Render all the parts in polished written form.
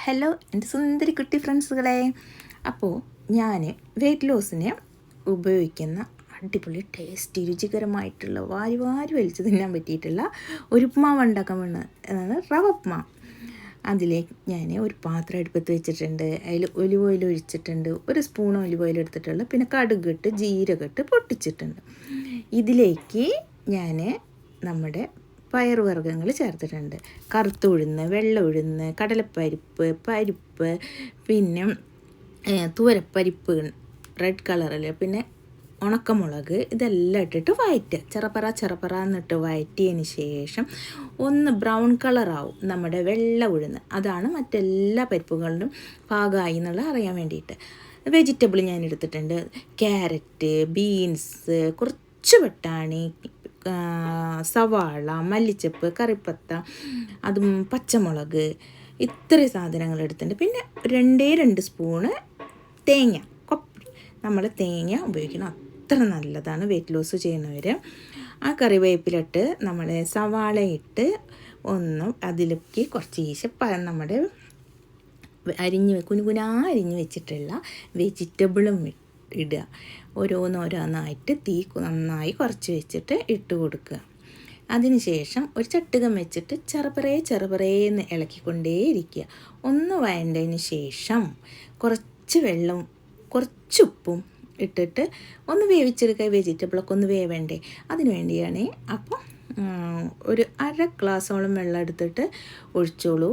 Hello എൻ്റെ സുന്ദരി കുട്ടി ഫ്രണ്ട്സുകളെ. അപ്പോൾ ഞാൻ വെയ്റ്റ് ലോസിന് ഉപയോഗിക്കുന്ന അടിപൊളി ടേസ്റ്റി രുചികരമായിട്ടുള്ള വാരി വാരി വലിച്ച് തിന്നാൻ പറ്റിയിട്ടുള്ള ഒരു ഉപ്മാവ് ഉണ്ടാക്കാൻ വേണം. അതാണ് റവ ഉപ്മാവ്. അതിലേക്ക് ഞാൻ ഒരു പാത്രം അടുപ്പത്ത് വെച്ചിട്ടുണ്ട്. അതിൽ ഒലിവ് ഓയിൽ ഒഴിച്ചിട്ടുണ്ട്. ഒരു സ്പൂൺ ഒലിവ് ഓയിൽ എടുത്തിട്ടുള്ള, പിന്നെ കടുകിട്ട് ജീരകമിട്ട് പൊട്ടിച്ചിട്ടുണ്ട്. ഇതിലേക്ക് ഞാൻ നമ്മുടെ പയറുവർഗ്ഗങ്ങൾ ചേർത്തിട്ടുണ്ട്. കറുത്ത ഉഴുന്ന്, വെള്ള ഉഴുന്ന്, കടലപ്പരിപ്പ്, പരിപ്പ്, പിന്നെ തുവരപ്പരിപ്പ് റെഡ് കളറിൽ, പിന്നെ ഉണക്കമുളക്, ഇതെല്ലാം ഇട്ടിട്ട് വഴറ്റുക. ചെറപ്പറ എന്നിട്ട് വഴറ്റിയതിന് ശേഷം ഒന്ന് ബ്രൗൺ കളറാവും നമ്മുടെ വെള്ള ഉഴുന്ന്. അതാണ് മറ്റെല്ലാ പരിപ്പുകളിലും പാകമായി എന്നുള്ള അറിയാൻ വേണ്ടിയിട്ട്. വെജിറ്റബിൾ ഞാൻ എടുത്തിട്ടുണ്ട്. ക്യാരറ്റ്, ബീൻസ്, കുറച്ച് ബട്ടാണി, സവാള, മല്ലിച്ചപ്പ്, കറിപ്പത്ത, അതും പച്ചമുളക്, ഇത്രയും സാധനങ്ങൾ എടുത്തിട്ടുണ്ട്. പിന്നെ 2 സ്പൂണ് തേങ്ങ, കൊപ്പി. നമ്മൾ തേങ്ങ ഉപയോഗിക്കണം, അത്ര നല്ലതാണ് വെയ്റ്റ് ലോസ് ചെയ്യുന്നവർ. ആ കറിവേപ്പിലിട്ട് നമ്മൾ സവാള ഇട്ട് ഒന്ന് അതിലേക്ക് കുറച്ച് നമ്മുടെ കുനുകുനാ അരിഞ്ഞ് വെച്ചിട്ടുള്ള വെജിറ്റബിളും ഇടുക. ഓരോന്നായിട്ട് തീ നന്നായി കുറച്ച് വെച്ചിട്ട് ഇട്ട് കൊടുക്കുക. അതിന് ശേഷം ഒരു ചട്ടുകം വെച്ചിട്ട് ചെറുപറേന്ന് ഇളക്കിക്കൊണ്ടേയിരിക്കുക. ഒന്ന് വഴണ്ടതിന് ശേഷം കുറച്ച് വെള്ളം, കുറച്ച് ഉപ്പും ഇട്ടിട്ട് ഒന്ന് വേവിച്ചെടുക്കുക. വെജിറ്റബിളൊക്കെ ഒന്ന് വേവേണ്ടേ, അതിന് വേണ്ടിയാണ്. അപ്പോൾ ഒരു 1/2 ഗ്ലാസോളം വെള്ളം എടുത്തിട്ട് ഒഴിച്ചോളൂ.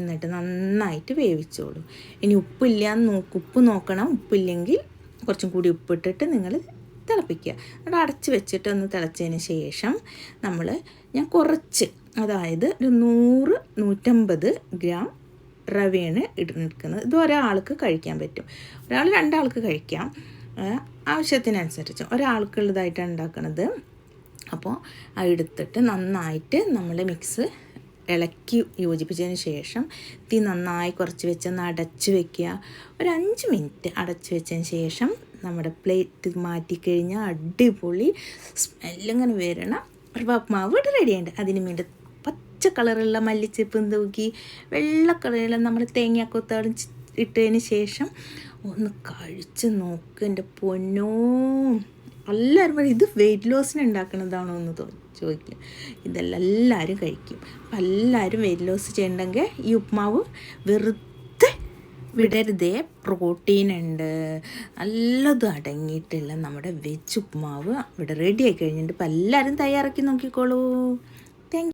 എന്നിട്ട് നന്നായിട്ട് വേവിച്ചോളൂ. ഇനി ഉപ്പ് നോക്കണം. ഉപ്പില്ലെങ്കിൽ കുറച്ചും കൂടി ഉപ്പിട്ടിട്ട് നിങ്ങൾ തിളപ്പിക്കുക. എന്നിട്ട് അടച്ച് വെച്ചിട്ട് ഒന്ന് തിളച്ചതിന് ശേഷം ഞാൻ കുറച്ച്, അതായത് ഒരു 100-150 ഗ്രാം റവയാണ് എടുക്കുന്നത്. ഇത് ഒരാൾക്ക് കഴിക്കാൻ പറ്റും. 2 ആൾക്ക് കഴിക്കാം, ആവശ്യത്തിനനുസരിച്ച്. ഒരാൾക്കുള്ളതായിട്ടാണ് ഉണ്ടാക്കുന്നത്. അപ്പോൾ എടുത്തിട്ട് നന്നായിട്ട് നമ്മൾ മിക്സ് ഇളക്കി യോജിപ്പിച്ചതിന് ശേഷം തീ നന്നായി കുറച്ച് വെച്ചൊന്ന് അടച്ച് വയ്ക്കുക. ഒരു 5 മിനിറ്റ് അടച്ച് വെച്ചതിന് ശേഷം നമ്മുടെ പ്ലേറ്റ് മാറ്റിക്കഴിഞ്ഞാൽ അടിപൊളി സ്മെല്ലിങ്ങനെ വരണം റവ ഉപ്മാവ് ഇവിടെ റെഡിയുണ്ട്. അതിന് വേണ്ടി പച്ച കളറുള്ള മല്ലിച്ചെപ്പും തൂക്കി വെള്ള കളറുള്ള നമ്മൾ തേങ്ങാക്കൊത്താടും ഇട്ടതിന് ശേഷം ഒന്ന് കഴിച്ച് നോക്ക് എൻ്റെ പൊന്നോ. എല്ലാവരും പറയും ഇത് വെയ്റ്റ് ലോസിന് ഉണ്ടാക്കുന്നതാണോ എന്ന് ചോദിക്കും. ഇതെല്ലാം എല്ലാവരും കഴിക്കും. അപ്പം എല്ലാവരും വെയ്റ്റ് ലോസ് ചെയ്യണമെങ്കിൽ ഈ ഉപ്മാവ് വെറുതെ വിടരുതേ. പ്രോട്ടീൻ ഉണ്ട്, നല്ലതും അടങ്ങിയിട്ടുള്ള നമ്മുടെ വെജ് ഉപ്മാവ് ഇവിടെ റെഡി ആയി കഴിഞ്ഞിട്ട്. അപ്പം എല്ലാവരും തയ്യാറാക്കി നോക്കിക്കോളൂ.